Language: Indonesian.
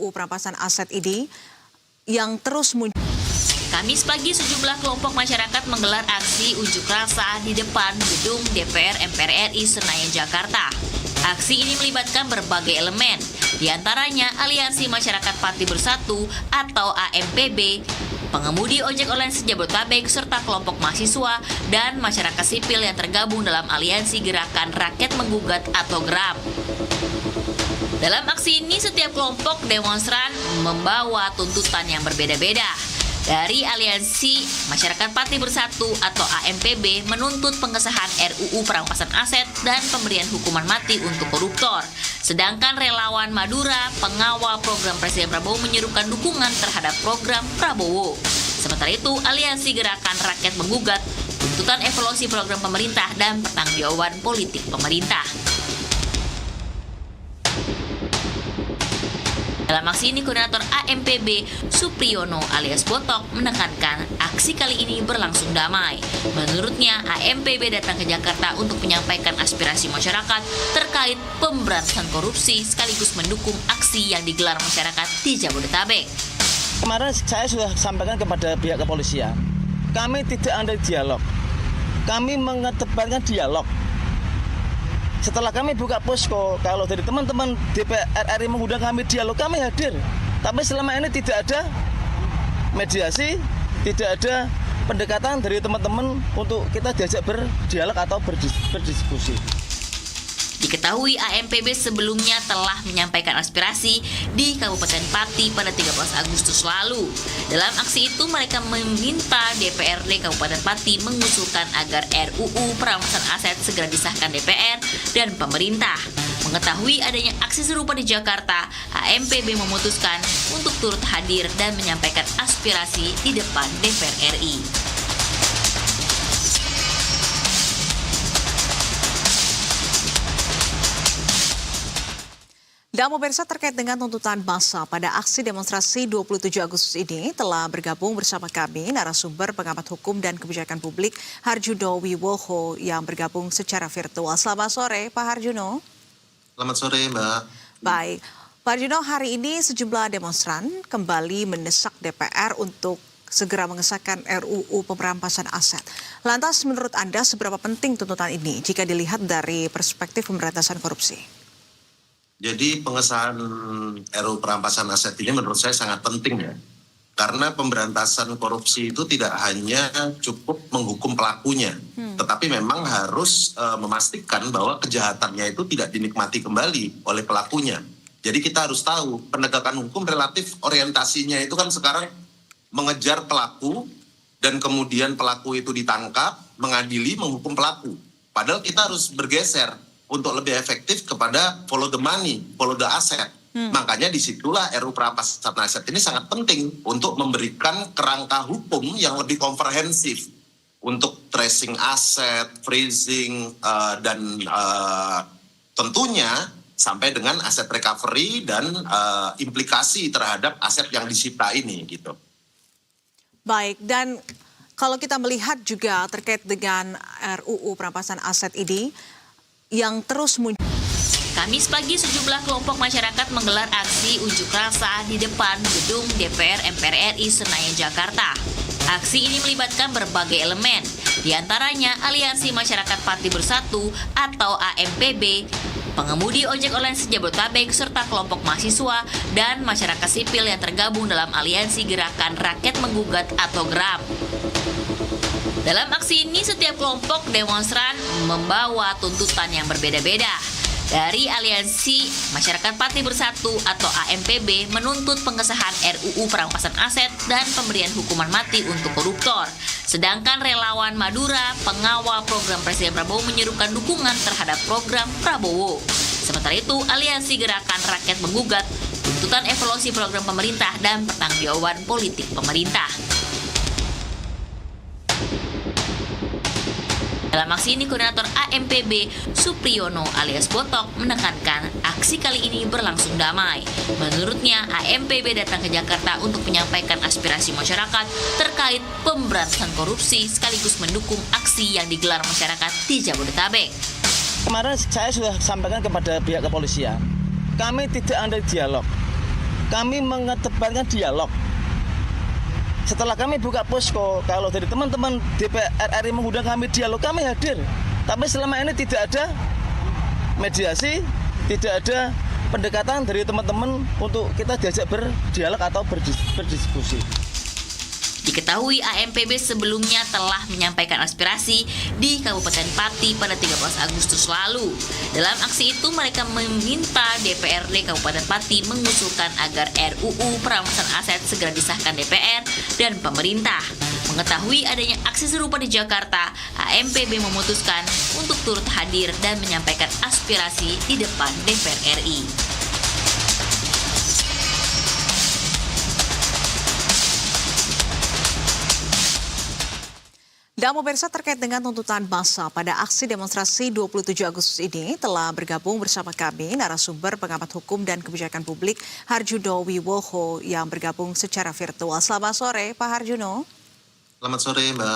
RUU perampasan aset ini yang terus muncul. Kamis pagi sejumlah kelompok masyarakat menggelar aksi unjuk rasa di depan gedung DPR MPR RI Senayan, Jakarta. Aksi ini melibatkan berbagai elemen, diantaranya Aliansi Masyarakat Pati Bersatu atau AMPB, pengemudi ojek online se-Jabodetabek, serta kelompok mahasiswa dan masyarakat sipil yang tergabung dalam Aliansi Gerakan Rakyat Menggugat atau GERAM. Dalam aksi ini, setiap kelompok demonstran membawa tuntutan yang berbeda-beda. Dari Aliansi Masyarakat Pati Bersatu atau AMPB menuntut pengesahan RUU perampasan aset dan pemberian hukuman mati untuk koruptor. Sedangkan relawan Madura, pengawal program Presiden Prabowo, menyerukan dukungan terhadap program Prabowo. Sementara itu, Aliansi Gerakan Rakyat Menggugat tuntutan evaluasi program pemerintah dan pertanggungjawaban politik pemerintah. Dalam aksi ini, Koordinator AMPB Supriyono alias Botok menekankan aksi kali ini berlangsung damai. Menurutnya, AMPB datang ke Jakarta untuk menyampaikan aspirasi masyarakat terkait pemberantasan korupsi sekaligus mendukung aksi yang digelar masyarakat di Jabodetabek. Kemarin saya sudah sampaikan kepada pihak kepolisian, kami tidak ada dialog, kami mengedepankan dialog. Setelah kami buka posko, kalau dari teman-teman DPR RI mengundang kami dialog, kami hadir. Tapi selama ini tidak ada mediasi, tidak ada pendekatan dari teman-teman untuk kita diajak berdialog atau berdiskusi. Diketahui AMPB sebelumnya telah menyampaikan aspirasi di Kabupaten Pati pada 13 Agustus lalu. Dalam aksi itu, mereka meminta DPRD Kabupaten Pati mengusulkan agar RUU perampasan aset segera disahkan DPR dan pemerintah. Mengetahui adanya aksi serupa di Jakarta, AMPB memutuskan untuk turut hadir dan menyampaikan aspirasi di depan DPR RI. Dan pemirsa, terkait dengan tuntutan massa pada aksi demonstrasi 27 Agustus ini telah bergabung bersama kami narasumber pengamat hukum dan kebijakan publik Harjuno Wiwoho yang bergabung secara virtual. Selamat sore Pak Harjuno. Selamat sore Mbak. Baik, Pak Harjuno, hari ini sejumlah demonstran kembali mendesak DPR untuk segera mengesahkan RUU pemerampasan aset. Lantas menurut Anda seberapa penting tuntutan ini jika dilihat dari perspektif pemberantasan korupsi? Jadi pengesahan RUU perampasan aset ini menurut saya sangat penting ya. Karena pemberantasan korupsi itu tidak hanya cukup menghukum pelakunya, tetapi memang harus memastikan bahwa kejahatannya itu tidak dinikmati kembali oleh pelakunya. Jadi kita harus tahu penegakan hukum relatif orientasinya itu kan sekarang mengejar pelaku dan kemudian pelaku itu ditangkap, mengadili, menghukum pelaku. Padahal kita harus bergeser untuk lebih efektif kepada follow the money, follow the asset. Makanya disitulah RUU perampasan aset ini sangat penting untuk memberikan kerangka hukum yang lebih komprehensif untuk tracing aset, freezing, dan tentunya sampai dengan aset recovery dan implikasi terhadap aset yang disita ini gitu. Baik, dan kalau kita melihat juga terkait dengan RUU perampasan aset ini yang terus muncul. Kamis pagi sejumlah kelompok masyarakat menggelar aksi unjuk rasa di depan gedung DPR MPR RI Senayan, Jakarta. Aksi ini melibatkan berbagai elemen, diantaranya Aliansi Masyarakat Pati Bersatu atau AMPB, pengemudi ojek online se-Jabodetabek, serta kelompok mahasiswa dan masyarakat sipil yang tergabung dalam Aliansi Gerakan Rakyat Menggugat atau GERAM. Dalam aksi ini, setiap kelompok demonstran membawa tuntutan yang berbeda-beda. Dari Aliansi Masyarakat Pati Bersatu atau AMPB menuntut pengesahan RUU perampasan aset dan pemberian hukuman mati untuk koruptor. Sedangkan relawan Madura, pengawal program Presiden Prabowo, menyerukan dukungan terhadap program Prabowo. Sementara itu, Aliansi Gerakan Rakyat Menggugat tuntutan evaluasi program pemerintah dan pertanggungjawaban politik pemerintah. Dalam aksi ini, Koordinator AMPB Supriyono alias Botok menekankan aksi kali ini berlangsung damai. Menurutnya, AMPB datang ke Jakarta untuk menyampaikan aspirasi masyarakat terkait pemberantasan korupsi sekaligus mendukung aksi yang digelar masyarakat di Jabodetabek. Kemarin saya sudah sampaikan kepada pihak kepolisian, kami tidak ada dialog, kami mengedepankan dialog. Setelah kami buka posko, kalau dari teman-teman DPR RI mengundang kami dialog, kami hadir. Tapi selama ini tidak ada mediasi, tidak ada pendekatan dari teman-teman untuk kita diajak berdialog atau berdiskusi. Diketahui AMPB sebelumnya telah menyampaikan aspirasi di Kabupaten Pati pada 13 Agustus lalu. Dalam aksi itu mereka meminta DPRD Kabupaten Pati mengusulkan agar RUU perampasan aset segera disahkan DPR dan pemerintah. Mengetahui adanya aksi serupa di Jakarta, AMPB memutuskan untuk turut hadir dan menyampaikan aspirasi di depan DPR RI. Dan pemirsa, terkait dengan tuntutan massa pada aksi demonstrasi 27 Agustus ini telah bergabung bersama kami narasumber pengamat hukum dan kebijakan publik Harjuno Wiwoho yang bergabung secara virtual. Selamat sore Pak Harjuno. Selamat sore Mbak.